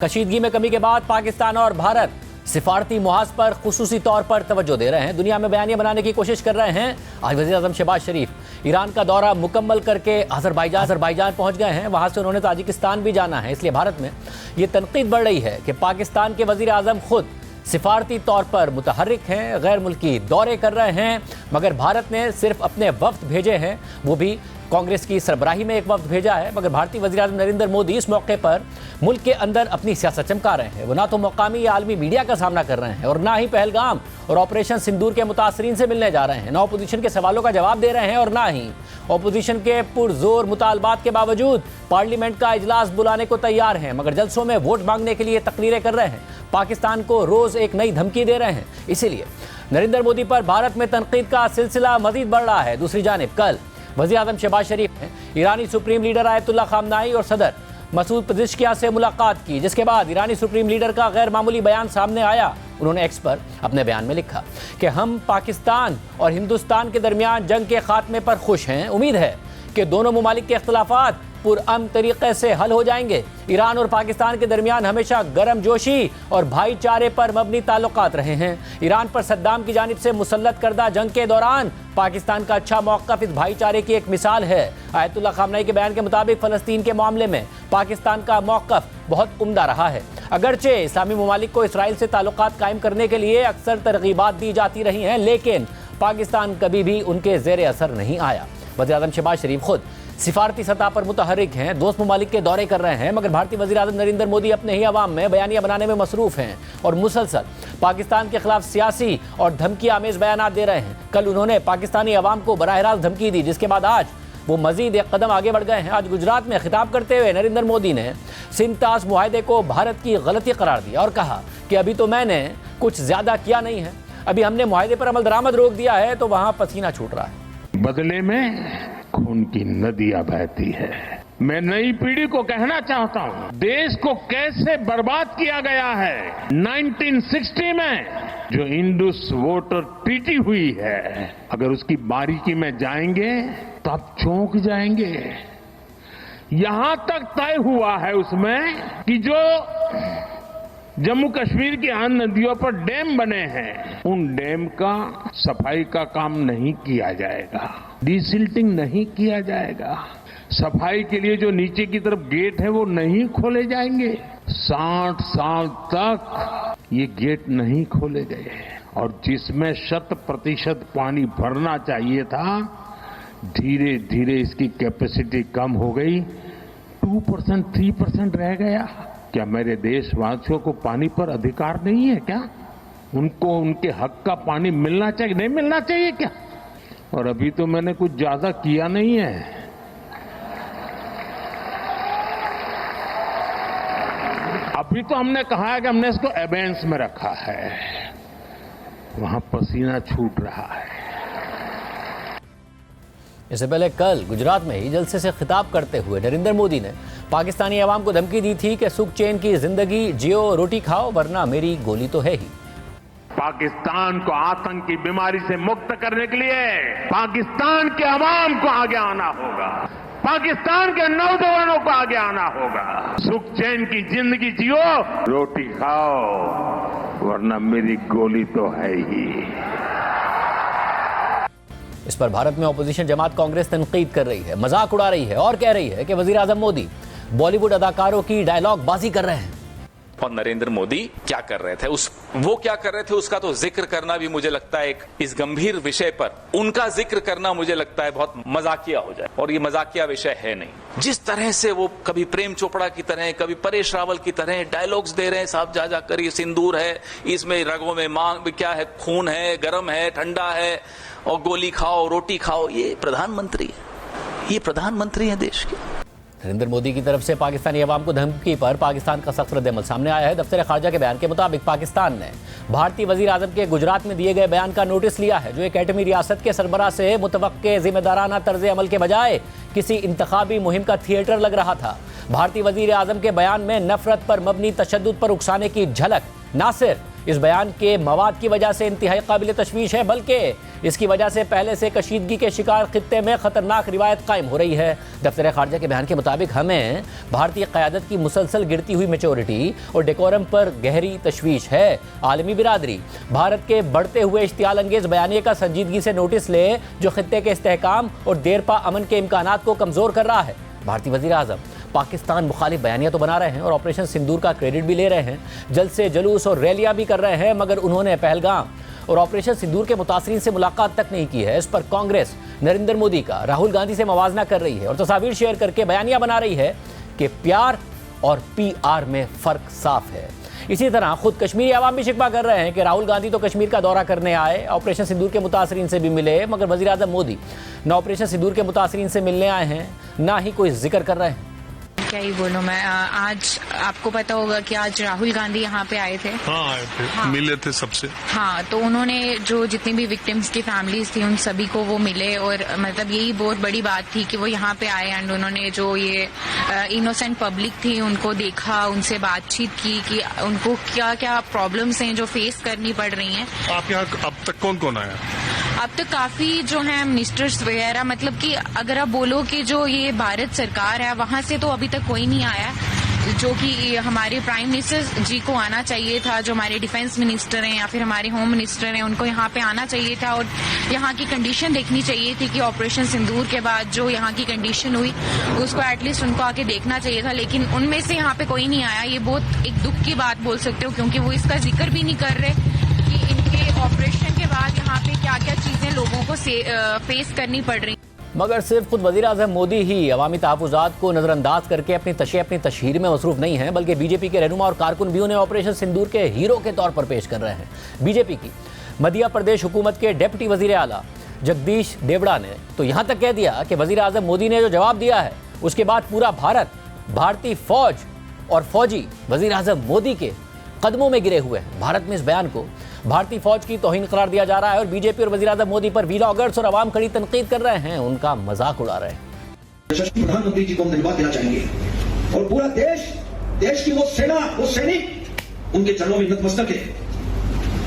कशीदगी में कमी के बाद पाकिस्तान और भारत सिफारती मुहाज पर खुसूसी तौर पर तवज्जो दे रहे हैं। दुनिया में बयानियां बनाने की कोशिश कर रहे हैं। आज वज़ीर आज़म शहबाज शरीफ ईरान का दौरा मुकम्मल करके अज़रबैजान पहुंच गए हैं। वहां से उन्होंने ताजिकिस्तान भी जाना है। इसलिए भारत में ये तनकीद बढ़ रही है कि पाकिस्तान के वज़ीर आज़म खुद सिफारती तौर पर मुतहर्रिक हैं, गैर मुल्की दौरे कर रहे हैं, मगर भारत ने सिर्फ अपने वफ्द भेजे हैं, वो भी कांग्रेस की सरबराही में एक वफ्द भेजा है। मगर भारतीय वज़ीर आज़म नरेंद्र मोदी इस मौके पर मुल्क के अंदर अपनी सियासत चमका रहे हैं। वो ना तो मकामी या आलमी मीडिया का सामना कर रहे हैं और ना ही पहलगाम और ऑपरेशन सिंदूर के मुतासरीन से मिलने जा रहे हैं, ना अपोजिशन के सवालों का जवाब दे रहे हैं और ना ही अपोजिशन के पुरजोर मुतालबात के बावजूद पार्लियामेंट का इजलास बुलाने को तैयार हैं, मगर जलसों में वोट मांगने के लिए तकरीरें कर रहे हैं। पाकिस्तान को रोज एक नई धमकी दे रहे हैं। इसीलिए नरेंद्र मोदी पर भारत में तनकीद का सिलसिला मजीद बढ़ रहा है। दूसरी जानिब कल वज़ीर आज़म शहबाज शरीफ ने ईरानी सुप्रीम लीडर आयतुल्लाह खामनाई और सदर मसूद पेज़ेश्कियान से मुलाकात की, जिसके बाद ईरानी सुप्रीम लीडर का गैर मामूली बयान सामने आया। उन्होंने एक्स पर अपने बयान में लिखा कि हम पाकिस्तान और हिंदुस्तान के दरमियान जंग के खात्मे पर खुश हैं। उम्मीद है कि दोनों ममालिक के इख्तलाफात पुरअमन तरीके से हल हो जाएंगे। ईरान और पाकिस्तान के दरमियान हमेशा गर्मजोशी और भाईचारे पर मबनी ताल्लुकात रहे हैं। ईरान पर सद्दाम की जानिब से मुसल्लत करदा जंग के दौरान पाकिस्तान का अच्छा मौक़िफ़ इस भाईचारे की एक मिसाल है। आयतुल्लाह खामनाई के बयान के मुताबिक फ़लस्तीन के मामले में पाकिस्तान का मौक़िफ़ बहुत उम्दा रहा है। अगरचे इस्लामी ममालिक को इसराइल से ताल्लुकात कायम करने के लिए अक्सर तरगीबात दी जाती रही हैं, लेकिन पाकिस्तान कभी भी उनके ज़ेर असर नहीं आया। वज़ीर आज़म शहबाज शरीफ खुद सिफारती सतह पर मुतहर्रिक हैं, दोस्त ममालिक के दौरे कर रहे हैं, मगर भारतीय वज़ीर आज़म नरेंद्र मोदी अपने ही अवाम में बयानियां बनाने में मसरूफ़ हैं और मुसलसल पाकिस्तान के खिलाफ सियासी और धमकी आमेज़ बयानात दे रहे हैं। कल उन्होंने पाकिस्तानी अवाम को बराह रास्त धमकी दी, जिसके बाद आज वो मजीद एक कदम आगे बढ़ गए हैं। आज गुजरात में खिताब करते हुए नरेंद्र मोदी ने सिंध-तास मुआहदे को भारत की गलती करार दिया और कहा कि अभी तो मैंने कुछ ज़्यादा किया नहीं है, अभी हमने मुआहदे पर अमल दरामद रोक दिया है, तो वहाँ पसीना छूट रहा है। बदले में खून की नदियां बहती है। मैं नई पीढ़ी को कहना चाहता हूं, देश को कैसे बर्बाद किया गया है। 1960 में जो इंडस वाटर ट्रीटी हुई है, अगर उसकी बारीकी में जाएंगे तो आप चौंक जाएंगे। यहां तक तय हुआ है उसमें कि जो जम्मू कश्मीर की अन्य नदियों पर डैम बने हैं, उन डैम का सफाई का काम नहीं किया जाएगा, डिसिल्टिंग नहीं किया जाएगा। सफाई के लिए जो नीचे की तरफ गेट है वो नहीं खोले जाएंगे। 60 साल तक ये गेट नहीं खोले गए और जिसमें 100% पानी भरना चाहिए था, धीरे धीरे इसकी कैपेसिटी कम हो गई, 2% 3% रह गया। क्या मेरे देशवासियों को पानी पर अधिकार नहीं है क्या? उनको उनके हक का पानी मिलना चाहिए, नहीं मिलना चाहिए क्या? और अभी तो मैंने कुछ ज्यादा किया नहीं है। अभी तो हमने कहा है कि हमने इसको एबेंस में रखा है, वहां पसीना छूट रहा है। इससे पहले कल गुजरात में ही जलसे से खिताब करते हुए नरेंद्र मोदी ने पाकिस्तानी अवाम को धमकी दी थी कि सुख चैन की जिंदगी जियो, रोटी खाओ, वरना मेरी गोली तो है ही। पाकिस्तान को आतंक की बीमारी से मुक्त करने के लिए पाकिस्तान के अवाम को आगे आना होगा, पाकिस्तान के नौजवानों को आगे आना होगा। सुख चैन की जिंदगी जियो, रोटी खाओ, वरना मेरी गोली तो है ही। इस पर भारत में अपोजिशन जमात कांग्रेस तनकीद कर रही है, मजाक उड़ा रही है और कह रही है कि वज़ीर आज़म मोदी बॉलीवुड अदाकारों की डायलॉग बाजी कर रहे हैं। और नरेंद्र मोदी क्या कर रहे थे, वो क्या कर रहे थे उसका तो जिक्र करना भी मुझे लगता है इस गंभीर विषय पर उनका जिक्र करना मुझे लगता है बहुत मजाकिया हो जाए, और ये मजाकिया विषय है नहीं। जिस तरह से वो कभी प्रेम चोपड़ा की तरह, कभी परेश रावल की तरह डायलॉग्स दे रहे हैं, साहब जा जाकर ये सिंदूर है, इसमें रगों में मांग क्या है, खून है, गर्म है, ठंडा है, और गोली खाओ, रोटी खाओ। ये प्रधानमंत्री है, ये प्रधानमंत्री है देश के। नरेंद्र मोदी की तरफ से पाकिस्तानी अवाम को धमकी पर पाकिस्तान का सख्त रद्द-ए-अमल सामने आया है। दफ्तर खारजा के बयान के मुताबिक पाकिस्तान ने भारतीय वज़ीर आज़म के गुजरात में दिए गए बयान का नोटिस लिया है, जो एक एटमी रियासत के सरबराह से मुतवक्के जिम्मेदाराना तर्ज-ए-अमल के बजाय किसी इंतखाबी मुहिम का थिएटर लग रहा था। भारतीय वज़ीर आज़म के बयान में नफरत पर मबनी तशद्दुद पर उकसाने की झलक न सिर्फ इस बयान के मवाद की वजह से इंतहाई काबिल तशवीश है, बल्कि इसकी वजह से पहले से कशीदगी के शिकार खित्ते में खतरनाक रिवायत कायम हो रही है। दफ्तर खारजा के बयान के मुताबिक हमें भारतीय क़यादत की मुसलसल गिरती हुई मैच्योरिटी और डेकोरम पर गहरी तशवीश है। आलमी बिरादरी भारत के बढ़ते हुए इश्तियाल अंगेज बयानिए का संजीदगी से नोटिस ले, जो खित्ते के इस्तेहकाम और देरपा अमन के इम्कानात को कमज़ोर कर रहा है। भारतीय वज़ीर आज़म पाकिस्तान मुखालिफ बयानिया तो बना रहे हैं और ऑपरेशन सिंदूर का क्रेडिट भी ले रहे हैं, जल्द से जुलूस और रैलियां भी कर रहे हैं, मगर उन्होंने पहलगाम और ऑपरेशन सिंदूर के मुतासरीन से मुलाकात तक नहीं की है। इस पर कांग्रेस नरेंद्र मोदी का राहुल गांधी से मवाजना कर रही है और तस्वीर शेयर करके बयानिया बना रही है कि प्यार और PR में फ़र्क साफ है। इसी तरह खुद कश्मीरी अवाम भी शिकवा कर रहे हैं कि राहुल गांधी तो कश्मीर का दौरा करने आए, ऑपरेशन सिंदूर के मुतासरीन से भी मिले, मगर वज़ीर आज़म मोदी न ऑपरेशन सिंदूर के मुतासरीन से मिलने आए हैं, ना ही कोई जिक्र कर रहे हैं। क्या ही बोलूं मैं, आज आपको पता होगा कि आज राहुल गांधी यहाँ पे आए थे। हाँ, आए थे। हाँ। मिले थे सबसे। हाँ, तो उन्होंने जो जितनी भी विक्टिम्स की फैमिलीज थी उन सभी को वो मिले और मतलब यही बहुत बड़ी बात थी कि वो यहाँ पे आए एंड उन्होंने जो ये इनोसेंट पब्लिक थी उनको देखा, उनसे बातचीत की कि उनको क्या क्या प्रॉब्लम्स हैं जो फेस करनी पड़ रही हैं। आप यहाँ अब तक कौन कौन आया? अब तक काफी जो है मिनिस्टर्स वगैरह, मतलब कि अगर आप बोलो कि जो ये भारत सरकार है वहां से तो अभी तक कोई नहीं आया, जो कि हमारे प्राइम मिनिस्टर जी को आना चाहिए था, जो हमारे डिफेंस मिनिस्टर हैं या फिर हमारे होम मिनिस्टर हैं उनको यहाँ पे आना चाहिए था और यहाँ की कंडीशन देखनी चाहिए थी कि ऑपरेशन सिंदूर के बाद जो यहाँ की कंडीशन हुई उसको एटलीस्ट उनको आके देखना चाहिए था, लेकिन उनमें से यहाँ पे कोई नहीं आया। ये बहुत एक दुख की बात बोल सकते हो, क्योंकि वो इसका जिक्र भी नहीं कर रहे कि इनके ऑपरेशन के बाद यहाँ पे क्या क्या चीजें लोगों को फेस करनी पड़ रही। मगर सिर्फ खुद वज़ीर आज़म मोदी ही अवामी तहफ़्फ़ुज़ात को नज़रअंदाज करके अपनी तशहीर में मसरूफ़ नहीं है, बल्कि बीजेपी के रहनुमा और कारकुन भी उन्हें ऑपरेशन सिंदूर के हीरो के तौर पर पेश कर रहे हैं। बीजेपी की मध्य प्रदेश हुकूमत के डिप्टी वज़ीर आला जगदीश देवड़ा ने तो यहाँ तक कह दिया कि वज़ीर आज़म मोदी ने जो जवाब दिया है उसके बाद पूरा भारत भारतीय फौज और फौजी वज़ीर आज़म मोदी के कदमों में गिरे हुए हैं। भारत में इस बयान को भारतीय फौज की तौहीन करार दिया जा रहा है और बीजेपी और वज़ीर आज़म मोदी पर व्लॉगर्स और अवाम कड़ी तनकीद कर रहे हैं, उनका मजाक उड़ा रहे हैं। यशस्वी प्रधानमंत्री जी को हम धन्यवाद देना चाहेंगे और पूरा देश की वो सेना, वो सैनिक उनके चरणों में नतमस्तक है,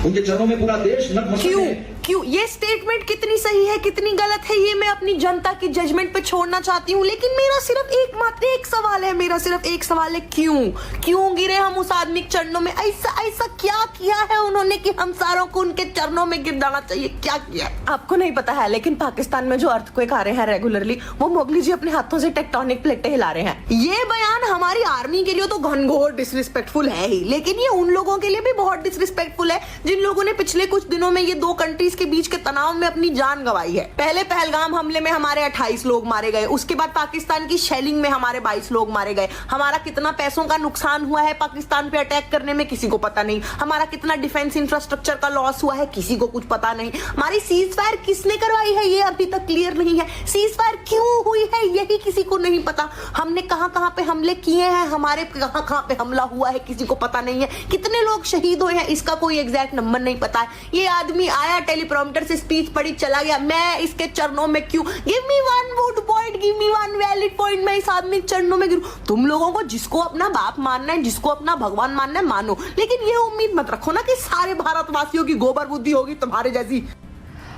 उनके चरणों में पूरा देश नतमस्तक है। क्यों ये स्टेटमेंट कितनी सही है कितनी गलत है ये मैं अपनी जनता की जजमेंट पे छोड़ना चाहती हूँ, लेकिन मेरा सिर्फ एक सवाल है, मेरा सिर्फ एक सवाल है, क्यों गिरे हम उस आदमी के चरणों में? ऐसा क्या किया है उन्होंने कि हम सारों को उनके चरणों में गिर जाना चाहिए? क्या किया आपको नहीं पता है, लेकिन पाकिस्तान में जो अर्थक्वेक आ रहे हैं रेगुलरली, वो मोगली जी अपने हाथों से टेक्टोनिक प्लेटें हिला रहे हैं। ये बयान हमारी आर्मी के लिए तो घनघोर डिसरिस्पेक्टफुल है ही, लेकिन ये उन लोगों के लिए भी बहुत डिसरिस्पेक्टफुल है जिन लोगों ने पिछले कुछ दिनों में ये दो कंट्रीज के बीच के तनाव में अपनी जान गंवाई है। पहले पहलगाम हमले में हमारे 28 लोग मारे गए, उसके बाद पाकिस्तान की शेलिंग में हमारे 22 लोग मारे गए। हमारा कितना पैसों का नुकसान हुआ है पाकिस्तान पे अटैक करने में किसी को पता नहीं। हमारा कितना डिफेंस इंफ्रास्ट्रक्चर का लॉस हुआ है किसी को कुछ पता नहीं। हमारी सीज फायर किसने करवाई है ये अभी तक क्लियर नहीं है। सीज फायर क्यों हुई है यही किसी को नहीं पता। हमने कहां पे हमले किए हैं, हमारे कहां पे हमला हुआ है किसी को पता नहीं है। कितने लोग शहीद हुए हैं इसका कोई एग्जैक्ट नंबर नहीं पता है। ये आदमी आया टेलीप्रॉम्प्टर से स्पीच पढ़ी चला गया, मैं इसके चरणों में क्यों? Give me one vote point, give me one valid point, मैं इस आदमी के चरणों में गिरूं। तुम लोगों को जिसको अपना बाप मानना है, जिसको अपना भगवान मानना है मानो, लेकिन ये उम्मीद मत रखो ना कि सारे भारतवासियों की गोबर बुद्धि होगी तुम्हारे जैसी।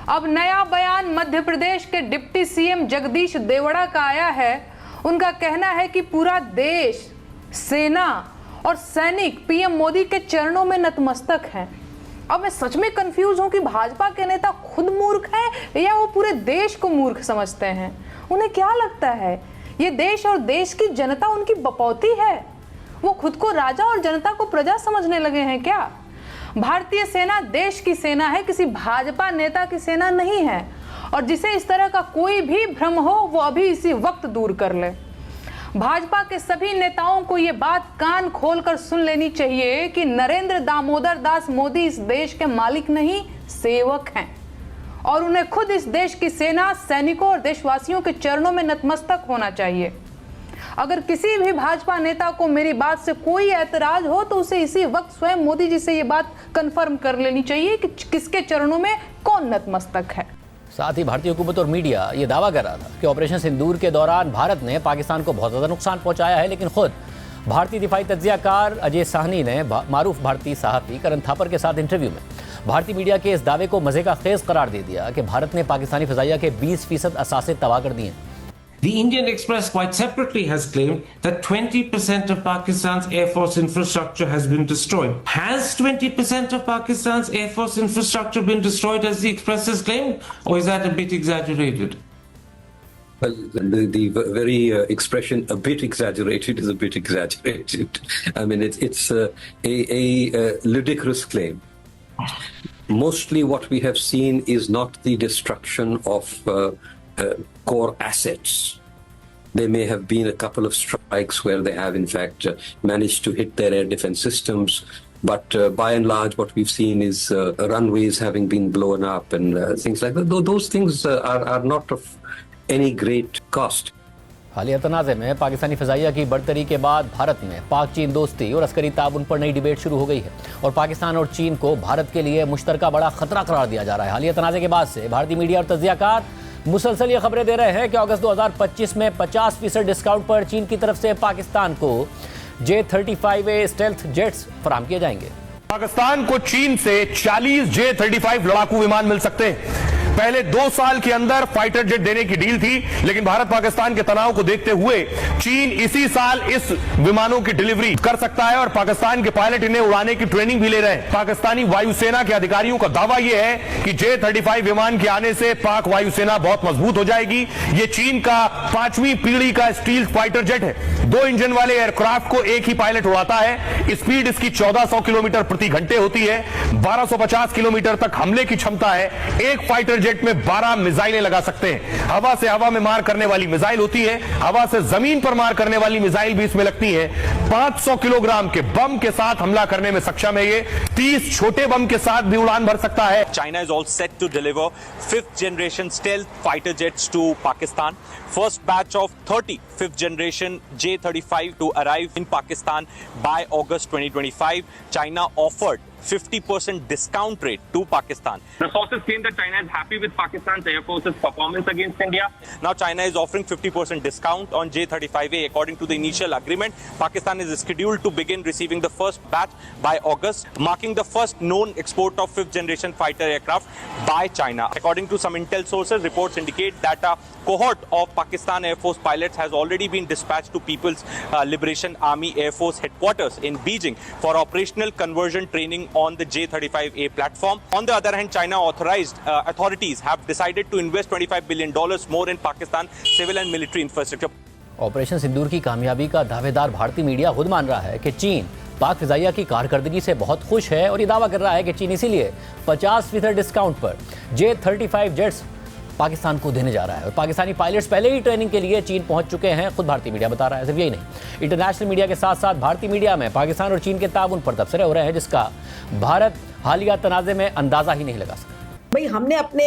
अब नया बयान मध्य प्रदेश के डिप्टी सीएम जगदीश देवड़ा का आया है। उनका कहना है कि पूरा देश, सेना और सैनिक पीएम मोदी के चरणों में नतमस्तक हैं। अब मैं सच में कंफ्यूज हूं कि भाजपा के नेता खुद मूर्ख हैं या वो पूरे देश को मूर्ख समझते हैं। उन्हें क्या लगता है ये देश और देश की जनता उनकी बपौती है? वो खुद को राजा और जनता को प्रजा समझने लगे हैं क्या? भारतीय सेना देश की सेना है, किसी भाजपा नेता की सेना नहीं है। और जिसे इस तरह का कोई भी भ्रम हो वो अभी इसी वक्त दूर कर ले। भाजपा के सभी नेताओं को ये बात कान खोलकर सुन लेनी चाहिए कि नरेंद्र दामोदर दास मोदी इस देश के मालिक नहीं, सेवक हैं और उन्हें खुद इस देश की सेना, सैनिकों और देशवासियों के चरणों में नतमस्तक होना चाहिए। अगर किसी भी भाजपा नेता को मेरी बात से कोई ऐतराज हो तो उसे इसी वक्त स्वयं मोदी जी से ये बात कंफर्म कर लेनी चाहिए कि किसके चरणों में कौन नतमस्तक है। साथ ही भारतीय हुकूमत और मीडिया ये दावा कर रहा था कि ऑपरेशन सिंदूर के दौरान भारत ने पाकिस्तान को बहुत ज़्यादा नुकसान पहुंचाया है, लेकिन खुद भारतीय दिफाई तज्जियाकार अजय साहनी ने मारूफ भारतीय सहाफ़ी करण थापर के साथ इंटरव्यू में भारतीय मीडिया के इस दावे को मजे का खेज करार दे दिया कि भारत ने पाकिस्तानी फ़िज़ाइया के 20% असासे तबाह कर दिए। The Indian Express quite separately has claimed that 20% of Pakistan's Air Force infrastructure has been destroyed. Has 20% of Pakistan's Air Force infrastructure been destroyed as the Express has claimed, or is that a bit exaggerated? Well, the very expression "a bit exaggerated" is a bit exaggerated. I mean, it's a ludicrous claim. Mostly what we have seen is not the destruction of core assets. There may have been a couple of strikes where they have in fact managed to hit their air defense systems, but by and large what we've seen is runways having been blown up and things like that. Though those things are not of any great cost. हालिया तनाज़े में पाकिस्तानी फ़िज़ाइया की बढ़तरी के बाद भारत में पाक चीन दोस्ती और अस्करी ताउन पर नई डिबेट शुरू हो गई है और पाकिस्तान और चीन को भारत के लिए मुश्तरका बड़ा खतरा करार दिया जा रहा है। हालिया तनाज़े के बाद से भारतीय मीडिया और तज्जियाकार मुसलसल ये खबरें दे रहे हैं कि अगस्त 2025 में 50% डिस्काउंट पर चीन की तरफ से पाकिस्तान को J-35A स्टेल्थ जेट्स फराहम किए जाएंगे। पाकिस्तान को चीन से 40 J-35 लड़ाकू विमान मिल सकते हैं। पहले 2 साल के अंदर फाइटर जेट देने की डील थी, लेकिन भारत पाकिस्तान के तनाव को देखते हुए चीन इसी साल इस विमानों की डिलीवरी कर सकता है और पाकिस्तान के पायलट इन्हें उड़ाने की ट्रेनिंग भी ले रहे हैं। पाकिस्तानी वायुसेना के अधिकारियों का दावा यह है कि J-35 विमान के आने से पाक वायुसेना बहुत मजबूत हो जाएगी। ये चीन का 5वीं पीढ़ी का स्टील्थ फाइटर जेट है। 2 इंजन वाले एयरक्राफ्ट को एक ही पायलट उड़ाता है। स्पीड इसकी 1400 किलोमीटर प्रति घंटे होती है। 1250 किलोमीटर तक हमले की क्षमता है। एक फाइटर जेट में 12 मिसाइलें लगा सकते हैं। हवा से हवा में मार करने वाली मिसाइल होती है, हवा से जमीन पर मार करने वाली मिसाइल भी इसमें लगती है। 500 किलोग्राम के बम के साथ हमला करने में सक्षम है। ये 30 छोटे बम के साथ भी उड़ान भर सकता है। China is all set to deliver 5th generation stealth fighter jets to Pakistan. First batch of 30 5th generation J-35 to arrive in Pakistan by August 2025. China offered 50% discount rate to Pakistan. The sources claim that China is happy with Pakistan's Air Force's performance against India. Now China is offering 50% discount on J-35A. According to the initial agreement, Pakistan is scheduled to begin receiving the first batch by August, marking the first known export of 5th generation fighter aircraft by China. According to some intel sources, reports indicate that a cohort of Pakistan Air Force pilots has already been dispatched to People's Liberation Army Air Force headquarters in Beijing for operational conversion training on the J-35A platform. On the other hand, China authorized authorities have decided to invest $25 billion more in Pakistan civil and military infrastructure. Operation Sindoor की कामयाबी का दावेदार भारतीय media खुद मान रहा है कि चीन पाक फ़िज़ाइया की कारकर्दगी से बहुत खुश है और ये दावा कर रहा है कि चीन इसीलिए 50% डिस्काउंट पर J-35 जेट्स पाकिस्तान को देने जा रहा है और पाकिस्तानी पायलट्स पहले ही ट्रेनिंग के लिए चीन पहुंच चुके हैं। खुद भारतीय मीडिया बता रहा है। सिर्फ यही नहीं, इंटरनेशनल मीडिया के साथ साथ भारतीय मीडिया में पाकिस्तान और चीन के ताउन पर तबसरे हो रहे हैं जिसका भारत हालिया तनाज़े में अंदाजा ही नहीं लगा सकता। भाई हमने अपने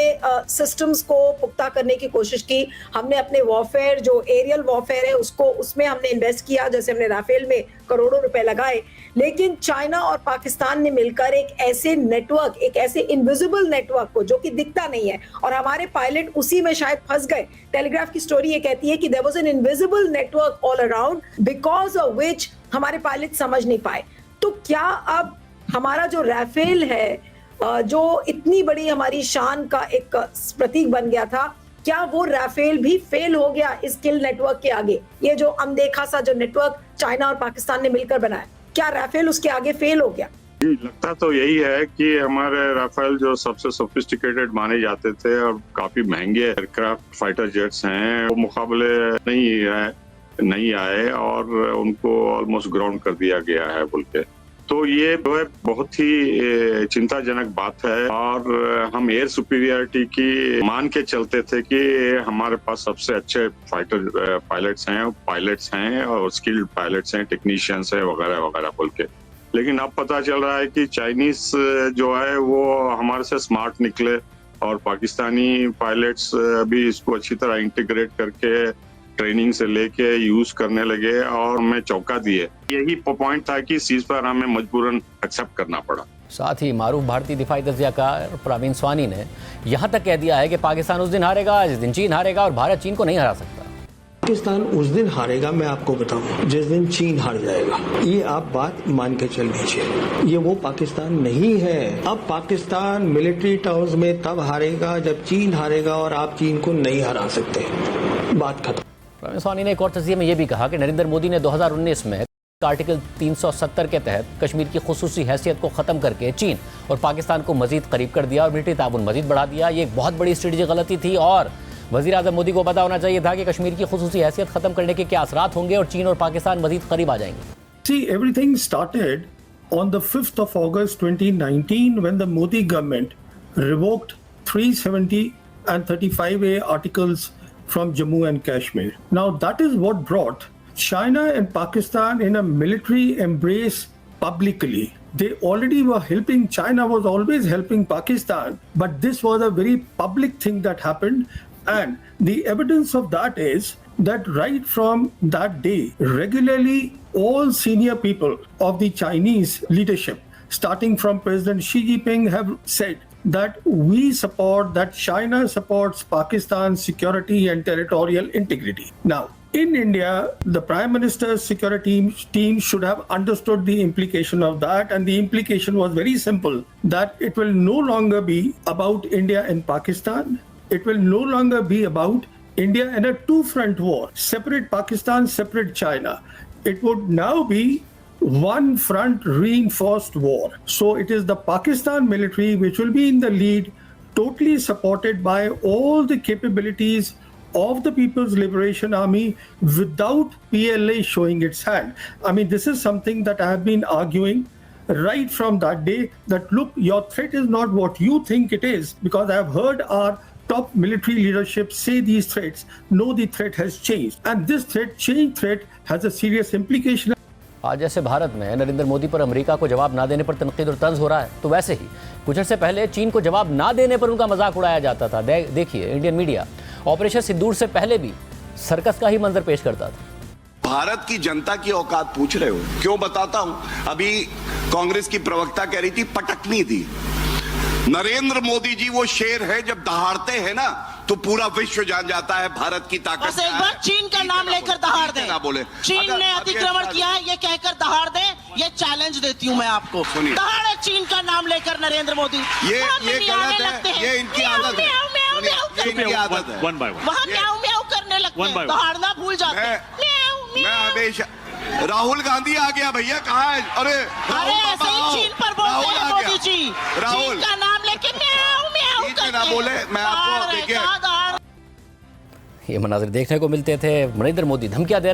सिस्टम्स को पुख्ता करने की कोशिश की, हमने अपने वॉरफेयर जो एरियल वॉरफेयर है उसमें हमने इन्वेस्ट किया, जैसे हमने राफेल में करोड़ों रुपए लगाए, लेकिन चाइना और पाकिस्तान ने मिलकर एक ऐसे नेटवर्क, एक ऐसे इनविजिबल नेटवर्क को जो कि दिखता नहीं है और हमारे पायलट उसी में शायद फंस गए। टेलीग्राफ की स्टोरी ये कहती है कि there was an invisible network all around because of which हमारे पायलट समझ नहीं पाए। तो क्या अब हमारा जो राफेल है जो इतनी बड़ी हमारी शान का एक प्रतीक बन गया था, क्या वो राफेल भी फेल हो गया इस किल नेटवर्क के आगे? ये जो अनदेखा सा जो नेटवर्क चाइना और पाकिस्तान ने मिलकर बनाया, क्या राफेल उसके आगे फेल हो गया? जी, लगता तो यही है कि हमारे राफेल जो सबसे सोफिस्टिकेटेड माने जाते थे और काफी महंगे एयरक्राफ्ट फाइटर जेट्स हैं, वो मुकाबले नहीं आए और उनको ऑलमोस्ट ग्राउंड कर दिया गया है बोल के। तो ये जो है बहुत ही चिंताजनक बात है और हम एयर सुपीरियरिटी की मान के चलते थे कि हमारे पास सबसे अच्छे फाइटर पायलट्स हैं और स्किल्ड पायलट्स हैं, टेक्नीशियंस हैं वगैरह वगैरह बोल के। लेकिन अब पता चल रहा है कि चाइनीज जो है वो हमारे से स्मार्ट निकले और पाकिस्तानी पायलट्स भी इसको अच्छी तरह इंटीग्रेट करके ट्रेनिंग से लेके यूज करने लगे और हमें चौंका दिए। यही पॉइंट था कि सीज फायर हमें मजबूरन एक्सेप्ट करना पड़ा। साथ ही मारूफ भारतीय दिफाई तज्जियाकार प्रवीण स्वानी ने यहां तक कह दिया है कि पाकिस्तान उस दिन हारेगा जिस दिन चीन हारेगा और भारत चीन को नहीं हरा सकता। पाकिस्तान उस दिन हारेगा, मैं आपको बताऊं, जिस दिन चीन हार जाएगा। ये आप बात मान के चल लीजिए। ये वो पाकिस्तान नहीं है। अब पाकिस्तान मिलिट्री टर्म्स में तब हारेगा जब चीन हारेगा, और आप चीन को नहीं हरा सकते। बात खत्म। प्रवीण स्वामी ने एक और तस्वीर में यह भी कहा कि नरेंद्र मोदी ने 2019 में आर्टिकल 370 के तहत कश्मीर की खुसूसी हैसियत को खत्म करके चीन और पाकिस्तान को मजीद करीब कर दिया और मिलिट्री ताउन मजीद बढ़ा दिया। ये एक बहुत बड़ी स्ट्रेटेजिक गलती थी और वजीर आजम मोदी को पता होना चाहिए था कि कश्मीर की खुसूसी हैसियत खत्म करने के क्या असरात होंगे और चीन और पाकिस्तान मजीद करीब आ जाएंगे। See, everything started on the 5th of August 2019 when the Modi government revoked 370 and 35A articles from Jammu and Kashmir. Now that is what brought China and Pakistan in a military embrace publicly. They already were helping, China was always helping Pakistan, but this was a very public thing that happened, and the evidence of that is that right from that day, regularly all senior people of the Chinese leadership, starting from President Xi Jinping, have said that we support, that China supports Pakistan's security and territorial integrity. Now, in India, the Prime Minister's security team should have understood the implication of that, and the implication was very simple, that it will no longer be about India and Pakistan. It will no longer be about India in a two-front war, separate Pakistan, separate China. It would now be one front reinforced war. So it is the Pakistan military which will be in the lead, totally supported by all the capabilities of the People's Liberation Army without PLA showing its hand. I mean, this is something that I have been arguing right from that day, that look, your threat is not what you think it is, because I have heard our top military leadership say these threats. No, the threat has changed, and this changed threat has a serious implication. आज जैसे भारत में नरेंद्र मोदी पर America को जवाब ना देने पर तनकीद और तंज हो रहा है, तो वैसे ही कुछ अर्से पहले चीन को जवाब ना देने पर उनका मजाक उड़ाया जाता था। देखिए, इंडियन मीडिया ऑपरेशन सिंदूर से पहले भी सर्कस का ही मंजर पेश करता था। भारत की जनता की औकात पूछ रहे हो? क्यों बताता हूं। अभी कांग्रेस की प्रवक्ता कह रही थी पटकनी थी। नरेंद्र मोदी जी वो शेर है, जब दहाड़ते हैं ना तो पूरा विश्व जान जाता है भारत की ताकत। बस एक बार चीन का नाम लेकर दहाड़ दे, ना बोले चीन ने अतिक्रमण किया है ये कहकर दहाड़ दे, ये चैलेंज देती हूं मैं आपको। दहाड़े चीन का नाम लेकर नरेंद्र मोदी। ये गलत है, ये इनकी आदत है, ये इनकी आदत है। वहां म्याऊं म्याऊं करने लगते हैं, दहाड़ना भूल जाते हैं। मैं हमेशा राहुल गांधी आ गया भैया, कहाँ है? अरे ऐसे ही चीन पर बोलते हैं मोदी जी, राहुल चीन का नाम लेके म्याऊं म्याऊं करते ना बोले। मैं आपको देखिए, ये मनाजिर देखने को मिलते थे। नरेंद्र मोदी धमकियां दे